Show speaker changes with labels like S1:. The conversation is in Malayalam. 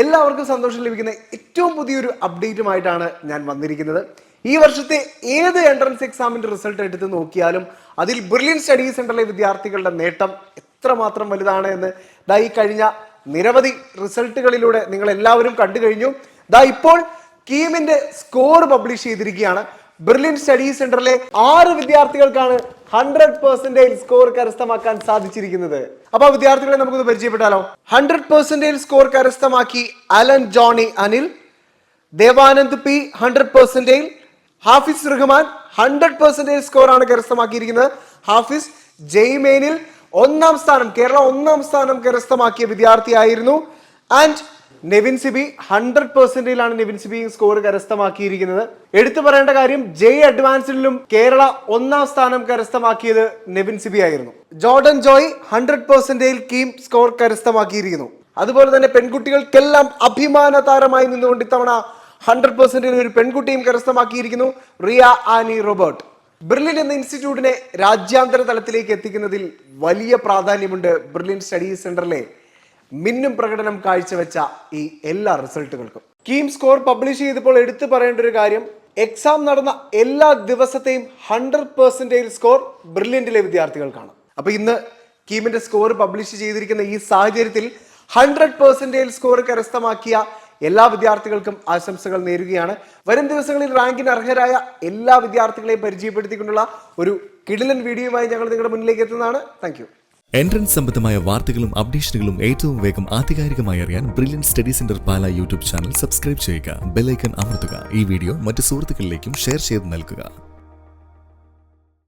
S1: എല്ലാവർക്കും സന്തോഷം ലഭിക്കുന്ന ഏറ്റവും പുതിയൊരു അപ്ഡേറ്റുമായിട്ടാണ് ഞാൻ വന്നിരിക്കുന്നത്. ഈ വർഷത്തെ ഏത് എൻട്രൻസ് എക്സാമിന്റെ റിസൾട്ട് എടുത്ത് നോക്കിയാലും അതിൽ ബ്രില്യൻ സ്റ്റഡി സെന്ററിലെ വിദ്യാർത്ഥികളുടെ നേട്ടം എത്രമാത്രം വലുതാണ് എന്ന് ഈ കഴിഞ്ഞ നിരവധി റിസൾട്ടുകളിലൂടെ നിങ്ങൾ എല്ലാവരും കണ്ടു കഴിഞ്ഞു. ഇപ്പോൾ കീമിന്റെ സ്കോർ പബ്ലിഷ് ചെയ്തിരിക്കുകയാണ്. ബ്രില്യൻ സ്റ്റഡി സെന്ററിലെ 6 വിദ്യാർത്ഥികൾക്കാണ് 100% സ്കോർ കരസ്ഥമാക്കാൻ സാധിച്ചിരിക്കുന്നത്. അപ്പൊ വിദ്യാർത്ഥികളെ നമുക്കൊന്ന് പരിചയപ്പെട്ടാലോ. 100% സ്കോർ കരസ്ഥമാക്കി അലൻ ജോണി അനിൽ, ദേവാനന്ദ് പി 100%, ഹാഫിസ് റഹ്മാൻ 100% സ്കോർ ആണ് കരസ്ഥമാക്കിയിരിക്കുന്നത്. ഹാഫിസ് ജെയ്മേനിൽ കേരള 1ാം സ്ഥാനം കരസ്ഥമാക്കിയ വിദ്യാർത്ഥിയായിരുന്നു. ആൻഡ് നെവിൻ സിബി 100%ലാണ് നെവിൻ സിബി സ്കോർ കരസ്ഥമാക്കിയിരിക്കുന്നത്. എടുത്തു പറയേണ്ട കാര്യം ജെയ് അഡ്വാൻസിലും കേരള 1ാം സ്ഥാനം കരസ്ഥമാക്കിയത് നെവിൻ സിബി ആയിരുന്നു. ജോർഡൻ ജോയ് 100%ൽ കീം സ്കോർ കരസ്ഥമാക്കിയിരിക്കുന്നു. അതുപോലെ തന്നെ പെൺകുട്ടികൾക്കെല്ലാം അഭിമാന താരമായി നിന്നുകൊണ്ട് ഇത്തവണ 100%ൽ ഒരു പെൺകുട്ടിയും കരസ്ഥമാക്കിയിരിക്കുന്നു, റിയ ആനി റോബർട്ട്. ബ്രില്യൻ എന്ന ഇൻസ്റ്റിറ്റ്യൂട്ടിനെ രാജ്യാന്തര തലത്തിലേക്ക് എത്തിക്കുന്നതിൽ വലിയ പ്രാധാന്യമുണ്ട് ബ്രില്യൻ സ്റ്റഡി സെന്ററിലെ മിന്നും പ്രകടനം കാഴ്ചവെച്ച ഈ എല്ലാ റിസൾട്ടുകൾക്കും. കീം സ്കോർ പബ്ലിഷ് ചെയ്തപ്പോൾ എടുത്തു പറയേണ്ട ഒരു കാര്യം, എക്സാം നടന്ന എല്ലാ ദിവസത്തെയും 100% സ്കോർ ബ്രില്യന്റിലെ വിദ്യാർത്ഥികൾക്കാണ്. അപ്പൊ ഇന്ന് കീമിന്റെ സ്കോർ പബ്ലിഷ് ചെയ്തിരിക്കുന്ന ഈ സാഹചര്യത്തിൽ 100% സ്കോർ കരസ്ഥമാക്കിയ എല്ലാ വിദ്യാർത്ഥികൾക്കും ആശംസകൾ നേരുകയാണ്. വരും ദിവസങ്ങളിൽ റാങ്കിന് അർഹരായ എല്ലാ വിദ്യാർത്ഥികളെയും പരിചയപ്പെടുത്തിക്കൊണ്ടുള്ള ഒരു കിടിലൻ വീഡിയോയുമായി ഞങ്ങൾ നിങ്ങളുടെ മുന്നിലേക്ക് എത്തുന്നതാണ്. Thank you.
S2: എൻട്രൻസ് സംബന്ധമായ വാർത്തകളും അപ്ഡേഷനുകളും ഏറ്റവും വേഗം ആധികാരികമായി അറിയാൻ ബ്രില്യൻ സ്റ്റഡി സെന്റർ പാല യൂട്യൂബ് ചാനൽ സബ്സ്ക്രൈബ് ചെയ്യുക. ബെൽ ഐക്കൺ അമർത്തുക. ഈ വീഡിയോ മറ്റു സുഹൃത്തുക്കളിലേക്കും ഷെയർ ചെയ്ത് നൽകുക.